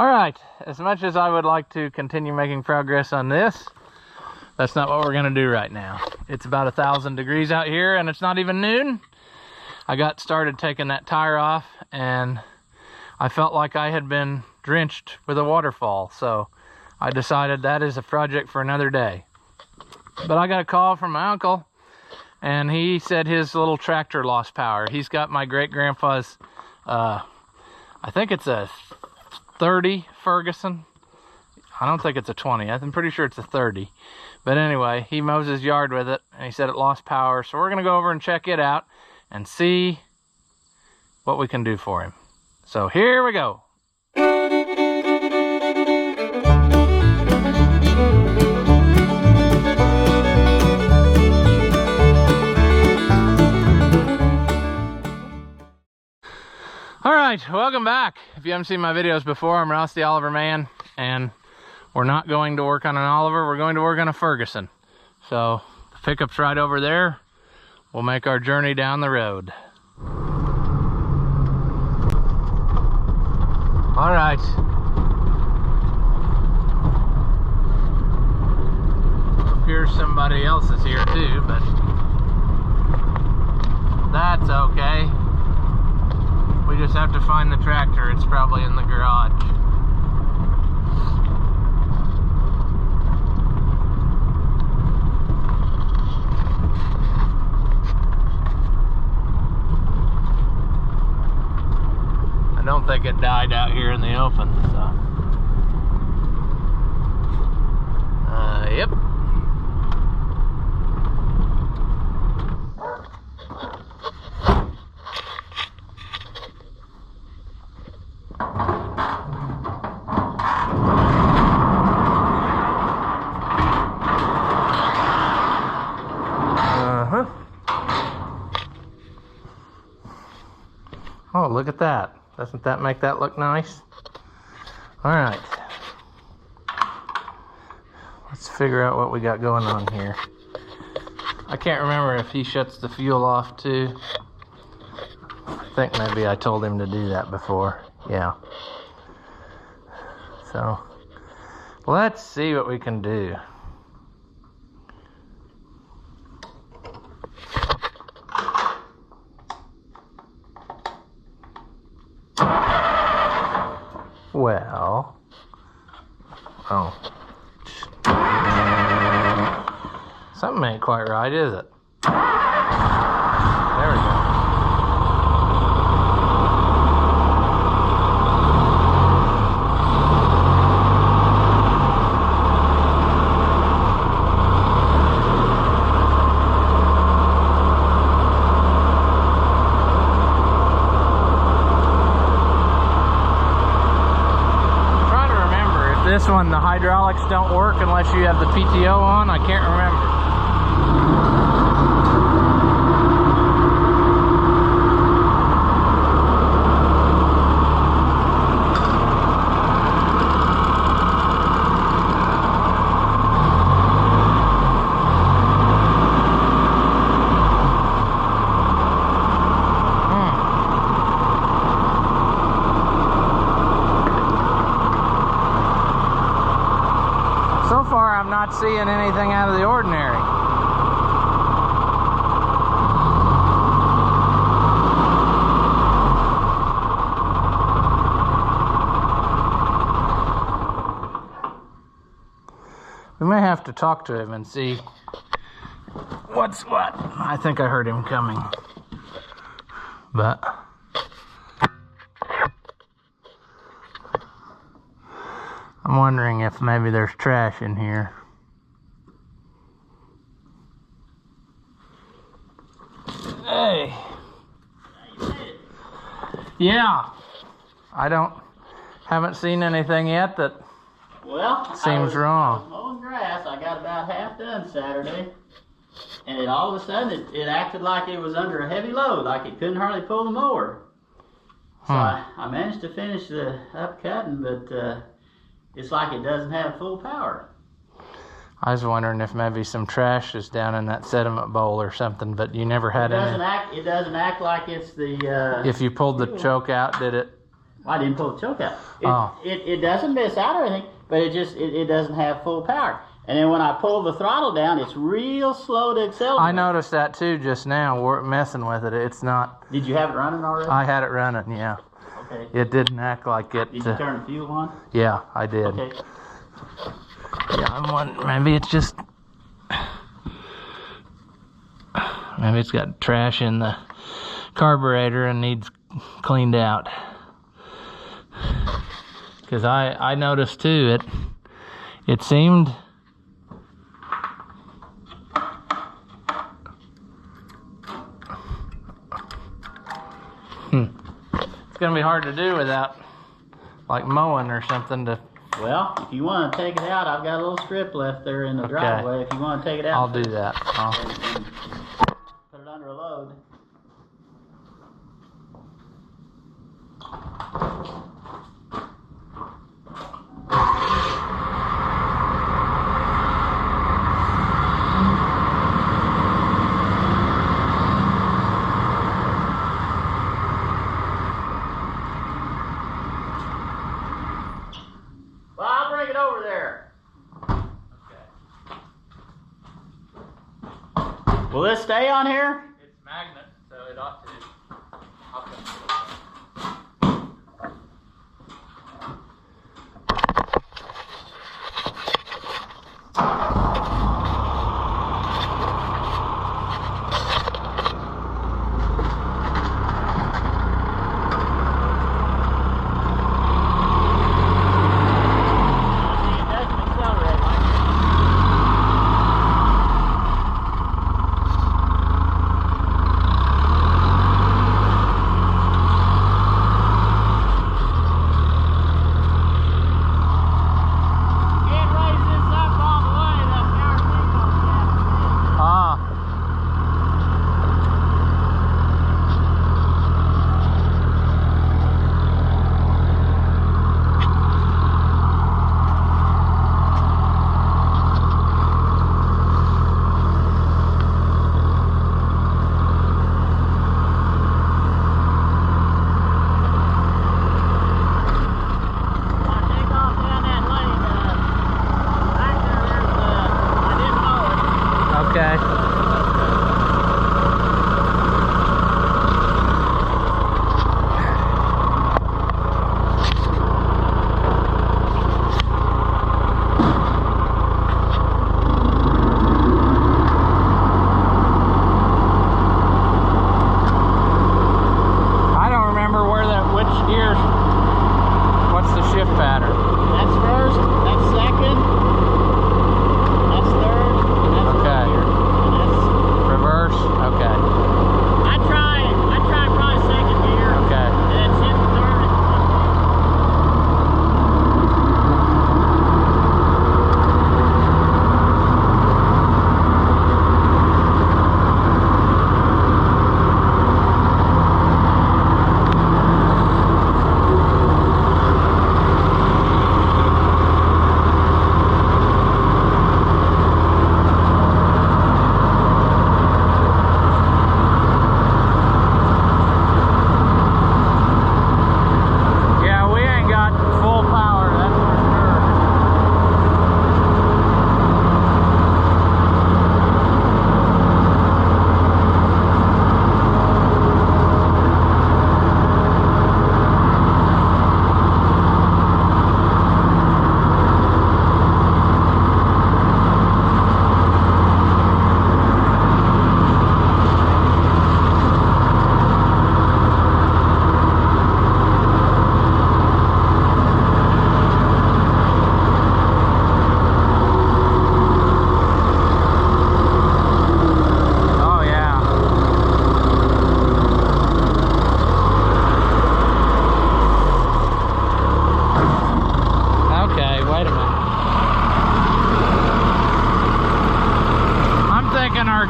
All right, as much as I would like to continue making progress on this, that's not what we're gonna do right now. It's about 1,000 degrees out here and it's not even noon. I got started taking that tire off and I felt like I had been drenched with a waterfall. So I decided that is a project for another day. But I got a call from my uncle and he said his little tractor lost power. He's got my great-grandpa's, I think it's a 30 Ferguson. I don't think it's a 20. I'm pretty sure it's a 30. But anyway, he mows his yard with it and he said it lost power. So we're gonna go over and check it out and see what we can do for him. So here we go. All right, welcome back. If you haven't seen my videos before, I'm Ross the Oliver Man, and we're not going to work on an Oliver, we're going to work on a Ferguson. So the pickup's right over there. We'll make our journey down the road. All right. Appears somebody else is here too, but that's okay. We just have to find the tractor. It's probably in the garage. I don't think it died out here in the open, so. Yep. Oh, look at that. Doesn't that make that look nice? All right. Let's figure out what we got going on here. I can't remember if he shuts the fuel off too. I think maybe I told him to do that before. Yeah. So, let's see what we can do. Well, oh, something ain't quite right, is it? There we go. This one, the hydraulics don't work unless you have the PTO on. I can't remember. So far, I'm not seeing anything out of the ordinary. We may have to talk to him and see what's what. I think I heard him coming. But I'm wondering if maybe there's trash in here. Hey. Yeah. Haven't seen anything yet that seems wrong. I was mowing grass. I got about half done Saturday. And it all of a sudden it acted like it was under a heavy load, like it couldn't hardly pull the mower. So I managed to finish the upcutting, but it's like it doesn't have full power. I was wondering if maybe some trash is down in that sediment bowl or something, but you never had any. It doesn't act like it's the. If you pulled the choke out, did it I didn't pull the choke out. Oh. It doesn't miss out or anything, but it doesn't have full power. And then when I pull the throttle down, it's real slow to accelerate. I noticed that too just now. We're messing with it. It's not. Did you have it running already? I had it running, yeah. Okay. It didn't act like it. Did you turn the fuel on? Yeah, I did. Okay. Yeah, I'm wondering, maybe it's just. Maybe it's got trash in the carburetor and needs cleaned out. Because I noticed too, it seemed. It's gonna be hard to do without like mowing or something to. Well, if you want to take it out, I've got a little strip left there in the driveway. If you want to take it out, I'll do that. And put it under a load. Well, I'll bring it over there. Okay. Will this stay on here? It's magnet, so it ought to.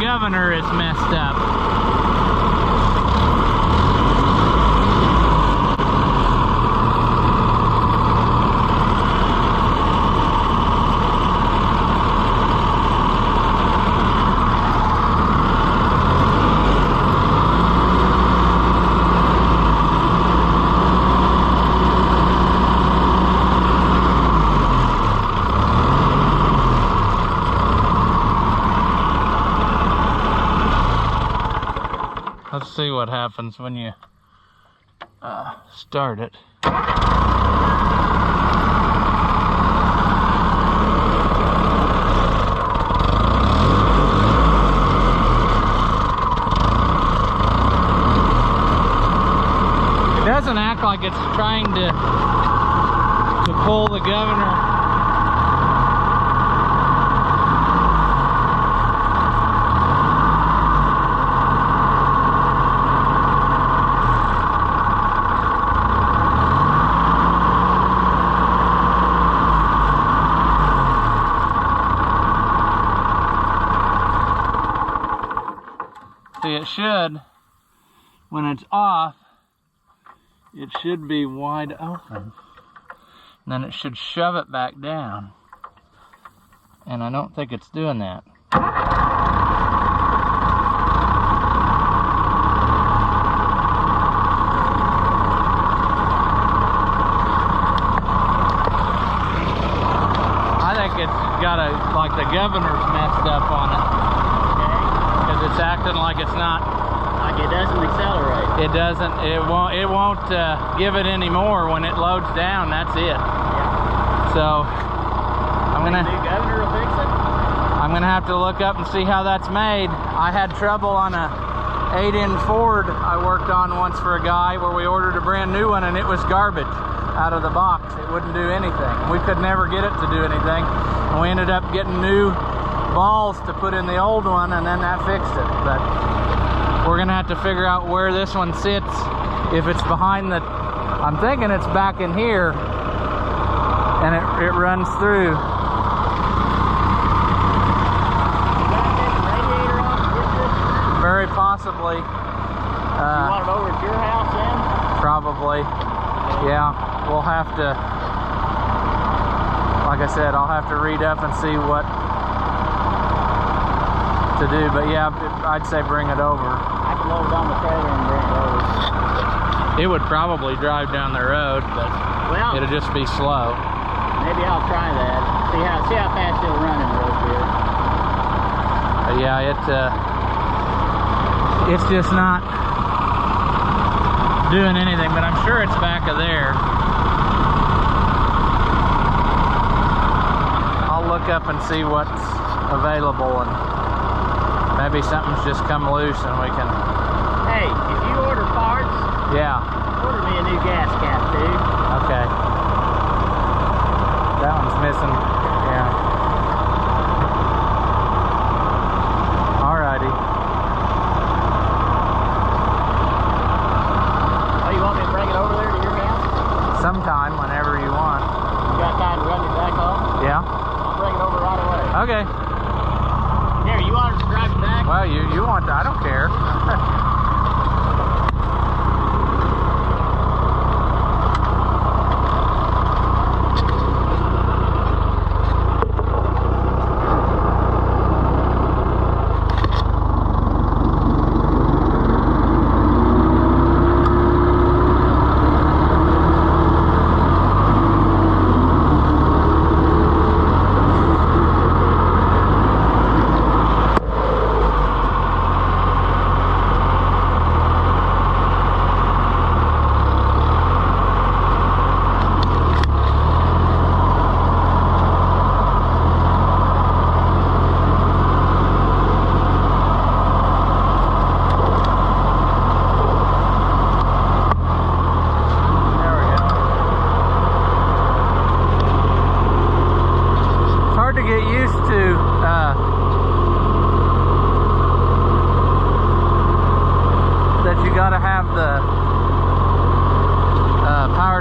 governor is messed up. see what happens when you start it. It doesn't act like it's trying to pull the governor. See, it should, when it's off, it should be wide open. And then it should shove it back down. And I don't think it's doing that. I think it's got like the governor's messed up on it. It's acting like it's not. Like it doesn't accelerate. It doesn't. It won't give it any more when it loads down. That's it. Yeah. So I'm gonna. The new governor will fix it. I'm gonna have to look up and see how that's made. I had trouble on a 8-in Ford I worked on once for a guy where we ordered a brand new one and it was garbage out of the box. It wouldn't do anything. We could never get it to do anything, and we ended up getting new balls to put in the old one, and then that fixed it. But we're gonna have to figure out where this one sits. If it's behind the, I'm thinking it's back in here and it runs through. Radiator on? Very possibly. You want it over at your house then? Probably. Yeah, we'll have to, like I said, I'll have to read up and see what to do, but yeah, I'd say bring it over. I can load it on the trailer and bring it over. It would probably drive down the road, but well, it'll just be slow. Maybe I'll try that. See how fast it'll run in the road here. But yeah, it's just not doing anything, but I'm sure it's back of there. I'll look up and see what's available, and maybe something's just come loose and we can... Hey, if you order parts, yeah, order me a new gas cap too. okay. That one's missing. Yeah. Alrighty. Oh, you want me to bring it over there to your house? Sometime, whenever you want. You got time to run me back home? Yeah? I'll bring it over right away. Okay. Here, you want us to drive it back? Well, you want to, I don't care.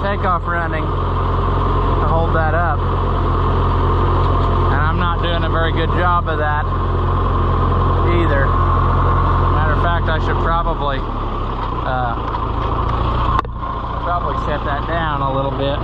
Takeoff running to hold that up, and I'm not doing a very good job of that either. Matter of fact, I should probably set that down a little bit.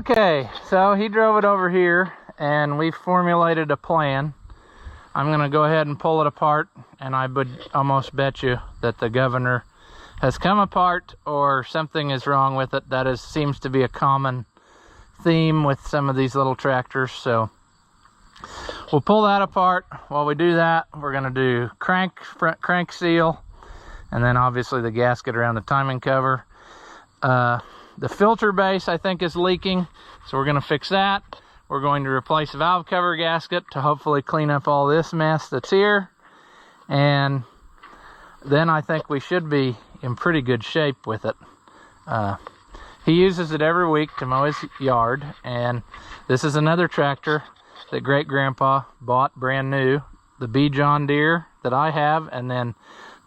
Okay, so he drove it over here and we formulated a plan. I'm going to go ahead and pull it apart, and I would almost bet you that the governor has come apart or something is wrong with it. That seems to be a common theme with some of these little tractors. So we'll pull that apart. While we do that, we're going to do front crank seal, and then obviously the gasket around the timing cover. The filter base, I think, is leaking, so we're going to fix that. We're going to replace the valve cover gasket to hopefully clean up all this mess that's here. And then I think we should be in pretty good shape with it. He uses it every week to mow his yard, and this is another tractor that great grandpa bought brand new, the B John Deere that I have, and then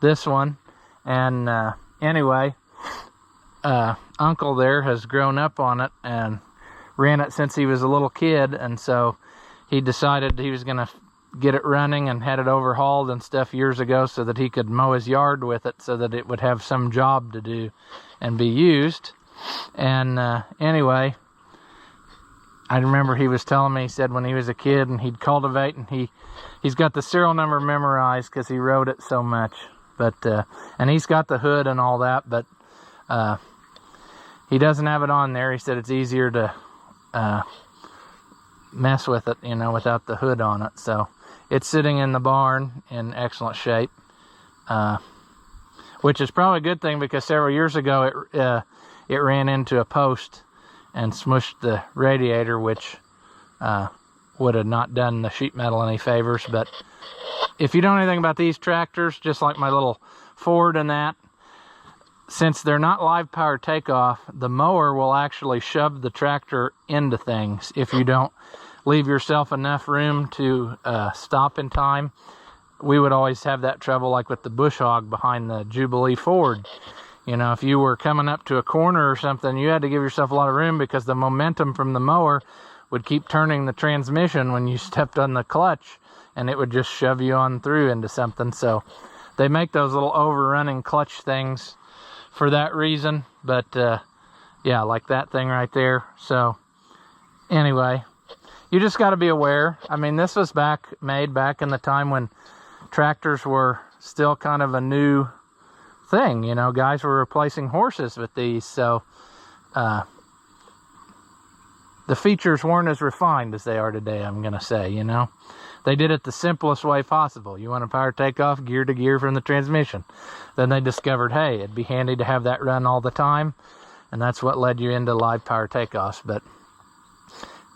this one. And anyway, uncle there has grown up on it and ran it since he was a little kid, and so he decided he was gonna get it running and had it overhauled and stuff years ago so that he could mow his yard with it, so that it would have some job to do and be used. And anyway, I remember he was telling me, he said when he was a kid and he'd cultivate, and he's got the serial number memorized because he rode it so much. But and he's got the hood and all that, but he doesn't have it on there. He said it's easier to mess with it, you know, without the hood on it. So it's sitting in the barn in excellent shape, which is probably a good thing, because several years ago it ran into a post and smushed the radiator, which would have not done the sheet metal any favors. But if you don't know anything about these tractors, just like my little Ford and that, since they're not live power takeoff, the mower will actually shove the tractor into things if you don't leave yourself enough room to stop in time. We would always have that trouble, like with the bush hog behind the Jubilee Ford. You know, if you were coming up to a corner or something, you had to give yourself a lot of room, because the momentum from the mower would keep turning the transmission when you stepped on the clutch, and it would just shove you on through into something. So they make those little overrunning clutch things for that reason. But yeah, like that thing right there. So anyway, you just got to be aware. I mean, this was made back in the time when tractors were still kind of a new thing. You know, guys were replacing horses with these. So the features weren't as refined as they are today, I'm gonna say. You know, they did it the simplest way possible. You want a power takeoff, gear to gear from the transmission. Then they discovered, hey, it'd be handy to have that run all the time, and that's what led you into live power takeoffs. But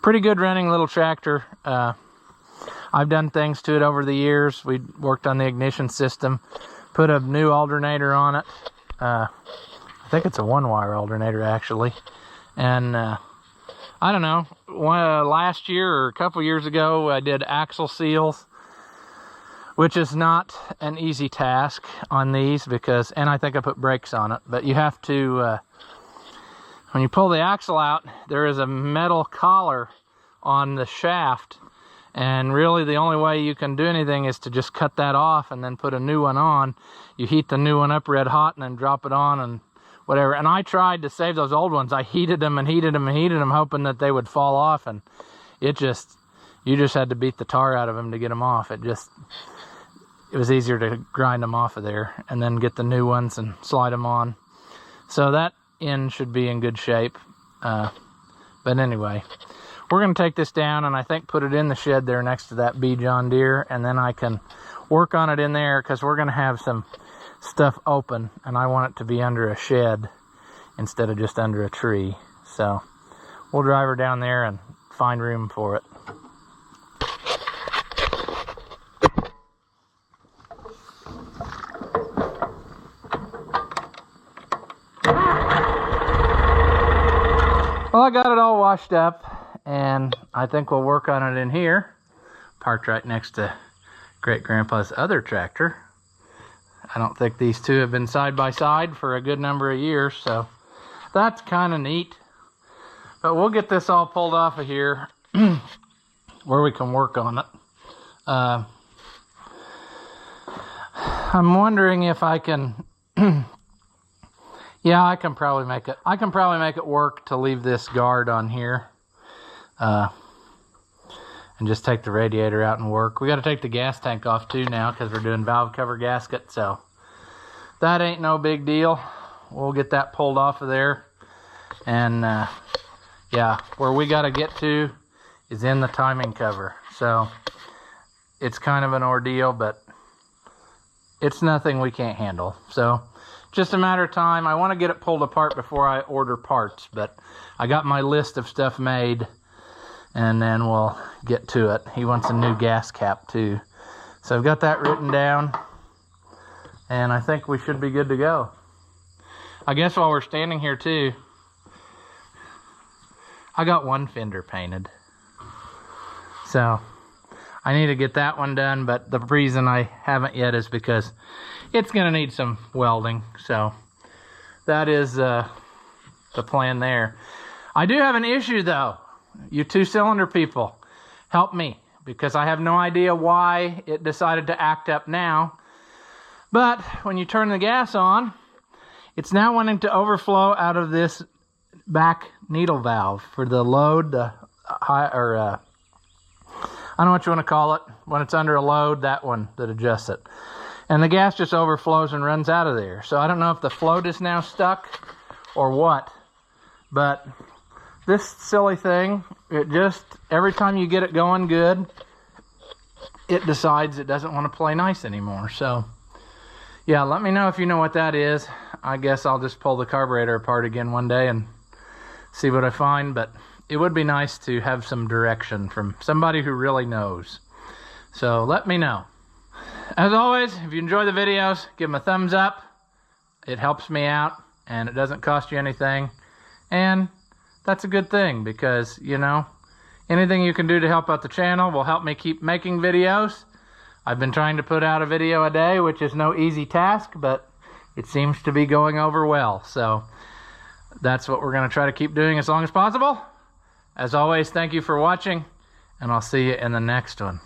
pretty good running little tractor. I've done things to it over the years. We worked on the ignition system, put a new alternator on it. I think it's a one-wire alternator, actually. And I don't know, last year or a couple years ago, I did axle seals, which is not an easy task on these, because, and I think I put brakes on it, but you have to, when you pull the axle out, there is a metal collar on the shaft, and really the only way you can do anything is to just cut that off and then put a new one on. You heat the new one up red hot and then drop it on and whatever. And I tried to save those old ones. I heated them and heated them and heated them, hoping that they would fall off, and you just had to beat the tar out of them to get them off. It was easier to grind them off of there and then get the new ones and slide them on. So that end should be in good shape. But anyway, we're going to take this down and I think put it in the shed there next to that B John Deere, and then I can work on it in there, because we're going to have some stuff open and I want it to be under a shed instead of just under a tree. So we'll drive her down there and find room for it. Well, I got it all washed up, and I think we'll work on it in here, parked right next to Great Grandpa's other tractor. I don't think these two have been side by side for a good number of years, so that's kind of neat. But we'll get this all pulled off of here where we can work on it. I'm wondering if I can, you Yeah, I can probably make it work to leave this guard on here. And just take the radiator out and work. We got to take the gas tank off too now because we're doing valve cover gasket, so that ain't no big deal. We'll get that pulled off of there. And yeah, where we got to get to is in the timing cover. So it's kind of an ordeal, but it's nothing we can't handle. So just a matter of time. I want to get it pulled apart before I order parts, but I got my list of stuff made, and then we'll get to it. He wants a new gas cap too. So I've got that written down, and I think we should be good to go. I guess while we're standing here too, I got one fender painted. So I need to get that one done, but the reason I haven't yet is because it's gonna need some welding. So that is the plan there. I do have an issue though. You 2-cylinder people, help me, because I have no idea why it decided to act up now. But when you turn the gas on, it's now wanting to overflow out of this back needle valve for the load, the high, or I don't know what you want to call it, when it's under a load, that one that adjusts it. And the gas just overflows and runs out of there. So I don't know if the float is now stuck or what, but this silly thing, it just, every time you get it going good, it decides it doesn't want to play nice anymore. So yeah, let me know if you know what that is. I guess I'll just pull the carburetor apart again one day and see what I find, but it would be nice to have some direction from somebody who really knows. So let me know. As always, if you enjoy the videos, give them a thumbs up. It helps me out and it doesn't cost you anything. And that's a good thing because, you know, anything you can do to help out the channel will help me keep making videos. I've been trying to put out a video a day, which is no easy task, but it seems to be going over well. So that's what we're going to try to keep doing as long as possible. As always, thank you for watching, and I'll see you in the next one.